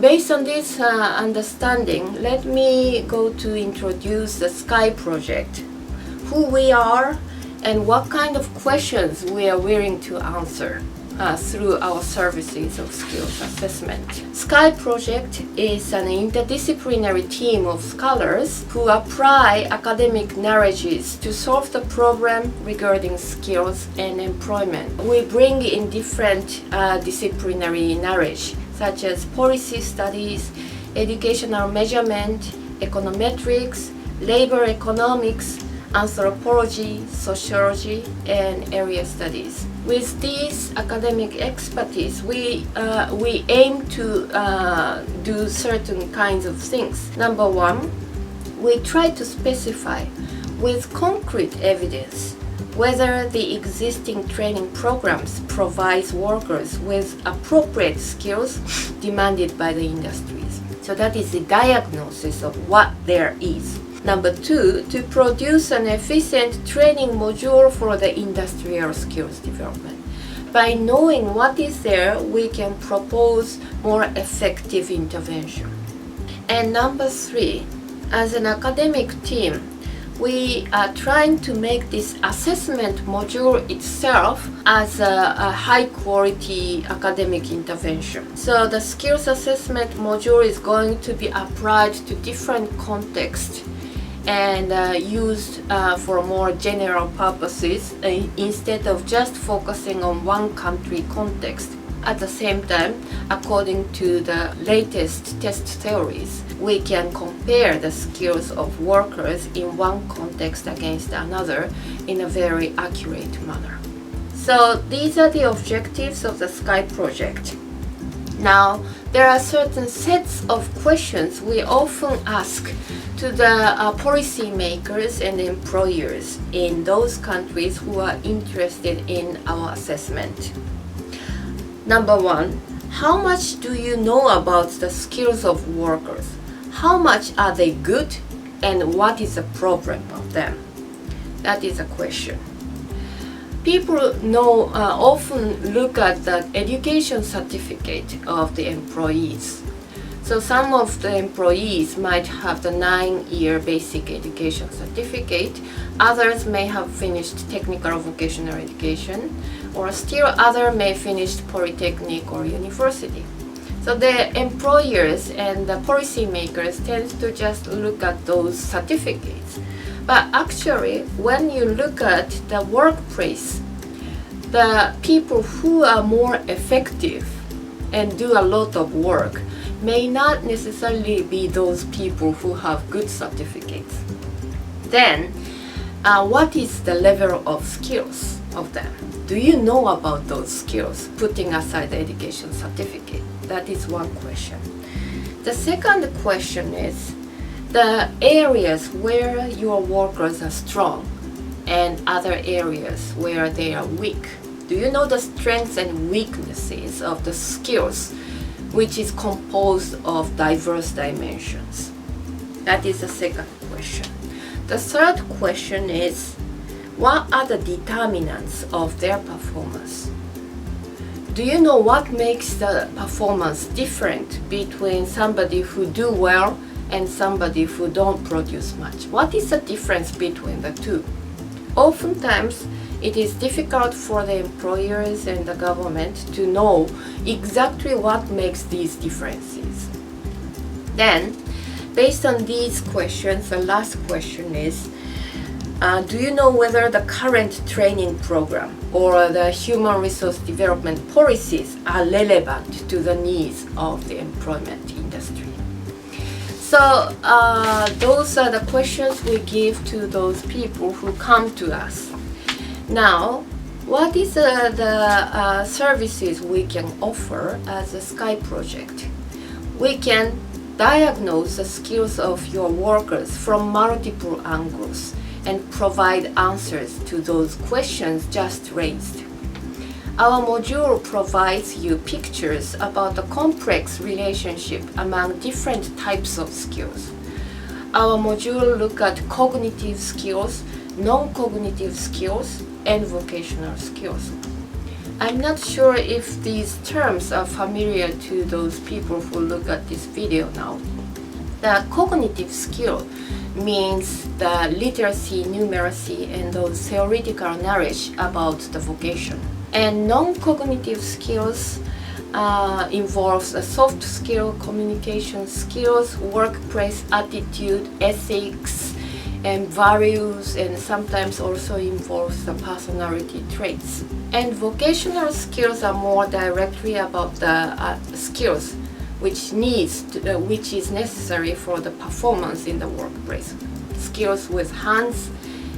Based on this understanding, let me go to introduce the SKY project, who we are and what kind of questions we are willing to answer through our services of skills assessment. SKY project is an interdisciplinary team of scholars who apply academic knowledges to solve the problem regarding skills and employment. We bring in different disciplinary knowledge such as policy studies, educational measurement, econometrics, labor economics, anthropology, sociology, and area studies. With these academic expertise, we aim to do certain kinds of things. Number one, we try to specify with concrete evidence whether the existing training programs provides workers with appropriate skills demanded by the industries. So that is the diagnosis of what there is. Number two, to produce an efficient training module for the industrial skills development. By knowing what is there, we can propose more effective intervention. And number three, as an academic team, we are trying to make this assessment module itself as a high quality academic intervention. So the skills assessment module is going to be applied to different contexts and used for more general purposes instead of just focusing on one country context. At the same time, according to the latest test theories, we can compare the skills of workers in one context against another in a very accurate manner. So these are the objectives of the SKY project. Now, there are certain sets of questions we often ask to the policy makers and employers in those countries who are interested in our assessment. Number one, how much do you know about the skills of workers? How much are they good and what is the problem of them? That is a question. People often look at the education certificate of the employees. So some of the employees might have the 9-year basic education certificate, others may have finished technical vocational education, or still others may finish polytechnic or university. So the employers and the policymakers tend to just look at those certificates. But actually, when you look at the workplace, the people who are more effective and do a lot of work may not necessarily be those people who have good certificates. Then, what is the level of skills of them? Do you know about those skills, putting aside the education certificate? That is one question. The second question is the areas where your workers are strong and other areas where they are weak. Do you know the strengths and weaknesses of the skills, which is composed of diverse dimensions? That is the second question. The third question is, what are the determinants of their performance? Do you know what makes the performance different between somebody who do well and somebody who don't produce much? What is the difference between the two? Oftentimes, it is difficult for the employers and the government to know exactly what makes these differences. Then, based on these questions, the last question is, do you know whether the current training program or the human resource development policies are relevant to the needs of the employment industry? So those are the questions we give to those people who come to us. Now, what is the services we can offer as a SKY project? We can diagnose the skills of your workers from multiple angles and provide answers to those questions just raised. Our module provides you pictures about the complex relationship among different types of skills. Our module looks at cognitive skills, non-cognitive skills, and vocational skills. I'm not sure if these terms are familiar to those people who look at this video now. The cognitive skill means the literacy, numeracy, and those theoretical knowledge about the vocation. And non-cognitive skills involves a soft skill, communication skills, workplace attitude, ethics, and values, and sometimes also involves the personality traits. And vocational skills are more directly about the skills which is necessary for the performance in the workplace. Skills with hands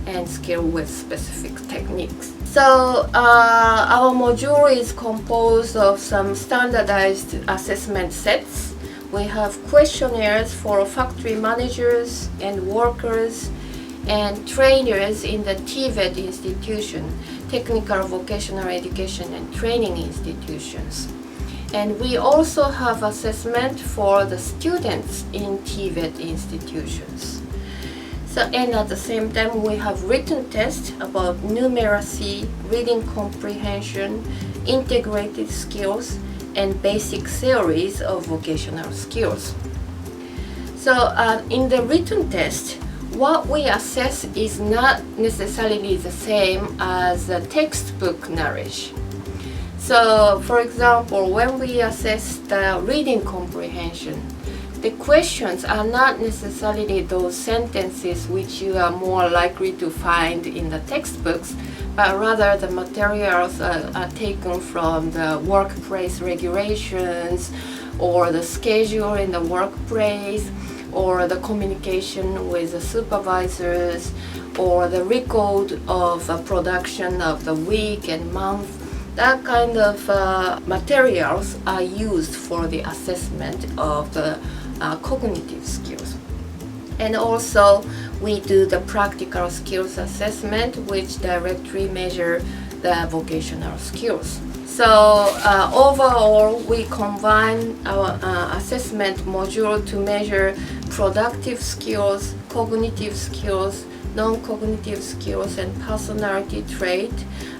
and skill with specific techniques. So our module is composed of some standardized assessment sets. We have questionnaires for factory managers and workers and trainers in the TVET institution, technical vocational education and training institutions. And we also have assessment for the students in TVET institutions. So, and at the same time, we have written tests about numeracy, reading comprehension, integrated skills, and basic theories of vocational skills. So in the written test, what we assess is not necessarily the same as the textbook knowledge. So, for example, when we assess the reading comprehension, the questions are not necessarily those sentences which you are more likely to find in the textbooks, but rather the materials are taken from the workplace regulations or the schedule in the workplace or the communication with the supervisors or the record of production of the week and month. That kind of materials are used for the assessment of the cognitive skills. And also we do the practical skills assessment, which directly measure the vocational skills. So overall, we combine our assessment module to measure productive skills, cognitive skills, non-cognitive skills, and personality trait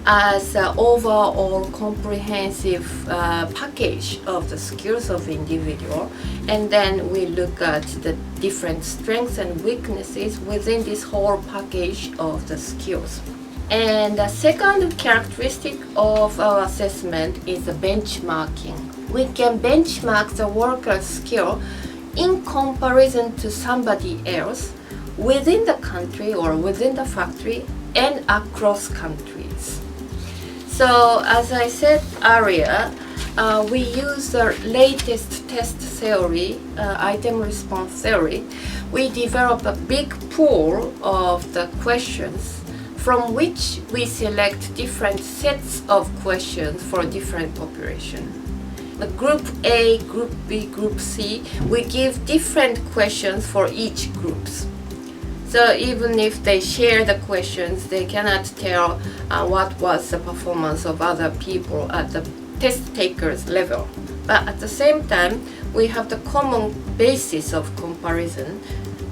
as an overall comprehensive package of the skills of individual. And then we look at the different strengths and weaknesses within this whole package of the skills. And the second characteristic of our assessment is the benchmarking. We can benchmark the worker's skill in comparison to somebody else within the country or within the factory and across countries. So as I said earlier, we use the latest test theory, item response theory. We develop a big pool of the questions from which we select different sets of questions for different population. The group A, group B, group C, we give different questions for each groups. So even if they share the questions, they cannot tell what was the performance of other people at the test takers level. But at the same time, we have the common basis of comparison.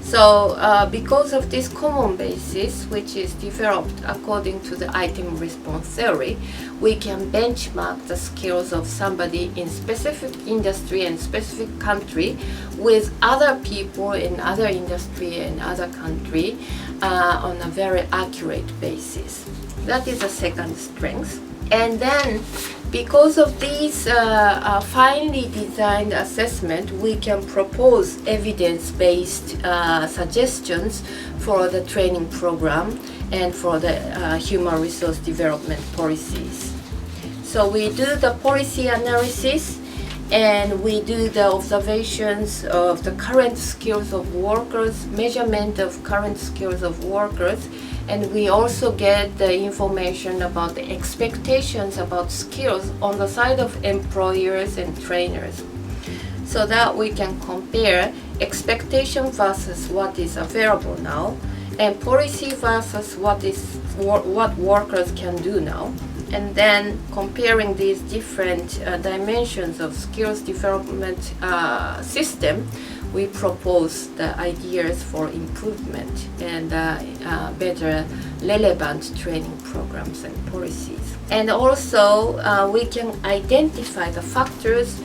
So because of this common basis, which is developed according to the item response theory, we can benchmark the skills of somebody in specific industry and specific country with other people in other industry and other country on a very accurate basis. That is the second strength. And then because of these finely designed assessment, we can propose evidence-based suggestions for the training program and for the human resource development policies. So we do the policy analysis and we do the observations of the current skills of workers, measurement of current skills of workers, and we also get the information about the expectations about skills on the side of employers and trainers, so that we can compare expectation versus what is available now and policy versus what workers can do now. And then comparing these different dimensions of skills development system, we propose the ideas for improvement and better relevant training programs and policies. And also we can identify the factors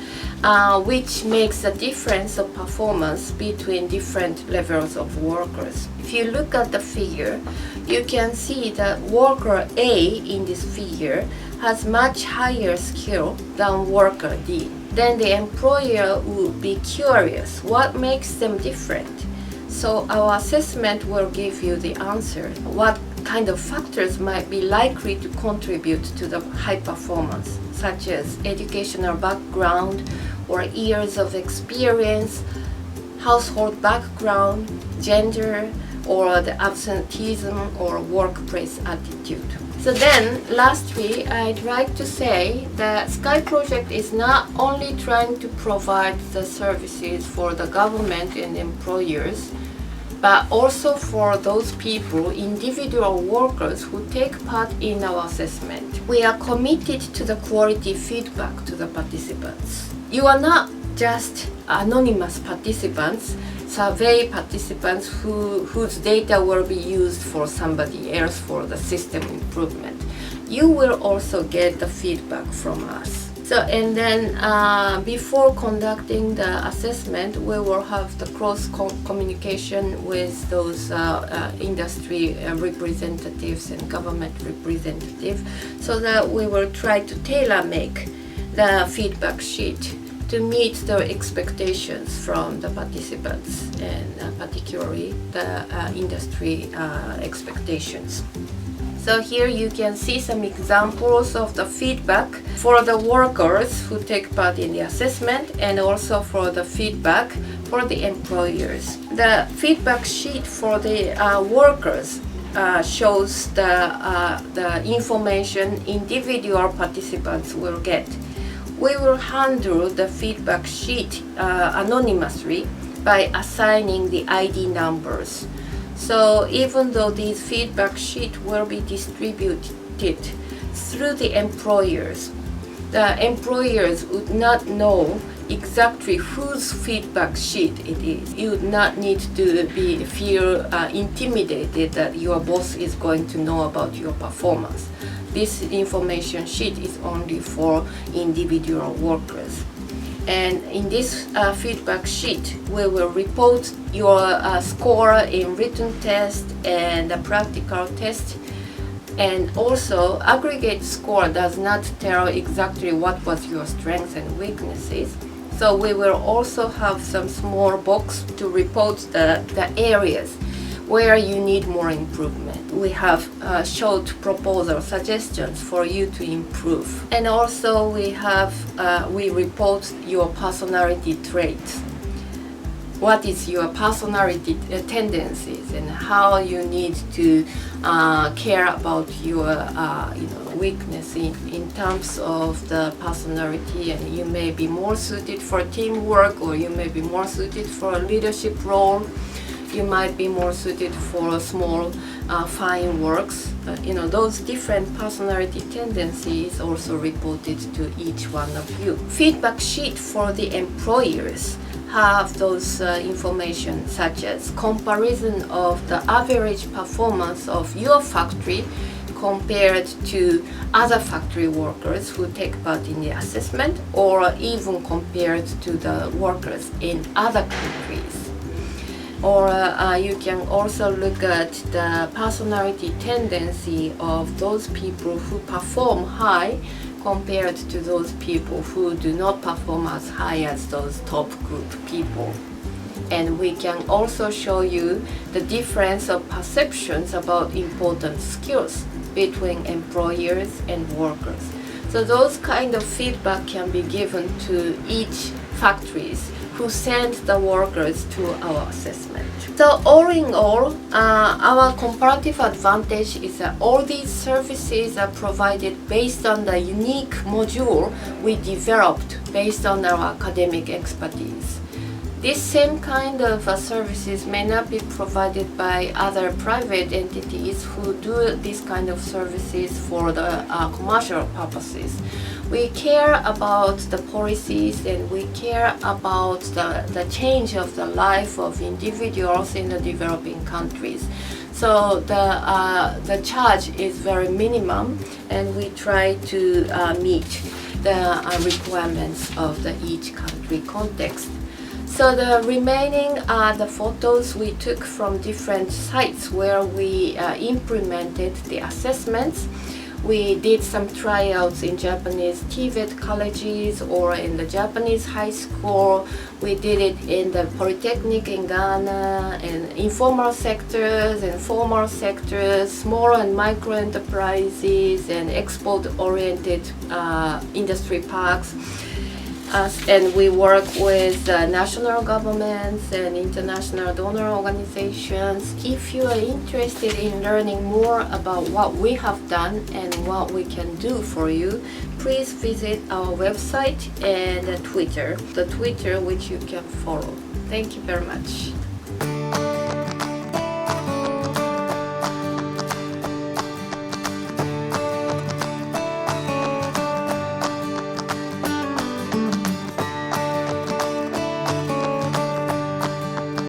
which makes a difference of performance between different levels of workers. If you look at the figure, you can see that worker A in this figure has much higher skill than worker D. Then the employer would be curious what makes them different. So our assessment will give you the answer. What kind of factors might be likely to contribute to the high performance, such as educational background or years of experience, household background, gender, or the absenteeism or workplace attitude. So then, lastly, I'd like to say that Sky Project is not only trying to provide the services for the government and employers, but also for those people, individual workers who take part in our assessment. We are committed to the quality feedback to the participants. You are not just anonymous participants, survey participants whose data will be used for somebody else for the system improvement. You will also get the feedback from us. So, and then before conducting the assessment, we will have the cross communication with those industry representatives and government representatives, so that we will try to tailor make the feedback sheet to meet the expectations from the participants, and particularly the industry expectations. So here you can see some examples of the feedback for the workers who take part in the assessment, and also for the feedback for the employers. The feedback sheet for the workers shows the information individual participants will get. We will handle the feedback sheet anonymously by assigning the ID numbers. So even though these feedback sheets will be distributed through the employers would not know exactly whose feedback sheet it is. You would not need to feel intimidated that your boss is going to know about your performance. This information sheet is only for individual workers. And in this feedback sheet, we will report your score in written test and a practical test. And also, aggregate score does not tell exactly what was your strengths and weaknesses. So we will also have some small box to report the areas where you need more improvement. We have short proposal suggestions for you to improve. And also we report your personality traits. What is your personality tendencies, and how you need to care about your weakness in terms of the personality, and you may be more suited for teamwork, or you may be more suited for a leadership role. You might be more suited for small, fine works. Those different personality tendencies also reported to each one of you. Feedback sheet for the employers have those information, such as comparison of the average performance of your factory compared to other factory workers who take part in the assessment, or even compared to the workers in other countries. Or you can also look at the personality tendency of those people who perform high compared to those people who do not perform as high as those top group people. And we can also show you the difference of perceptions about important skills between employers and workers. So those kind of feedback can be given to each factories who send the workers to our assessment. So all in all, our comparative advantage is that all these services are provided based on the unique module we developed based on our academic expertise. This same kind of services may not be provided by other private entities who do this kind of services for the commercial purposes. We care about the policies, and we care about the change of the life of individuals in the developing countries. So the charge is very minimum, and we try to meet the requirements of each country context. So the remaining are the photos we took from different sites where we implemented the assessments. We did some tryouts in Japanese TVET colleges or in the Japanese high school. We did it in the Polytechnic in Ghana, and informal sectors and formal sectors, small and micro enterprises, and export-oriented industry parks. And we work with national governments and international donor organizations. If you are interested in learning more about what we have done and what we can do for you, please visit our website and Twitter, the Twitter which you can follow. Thank you very much.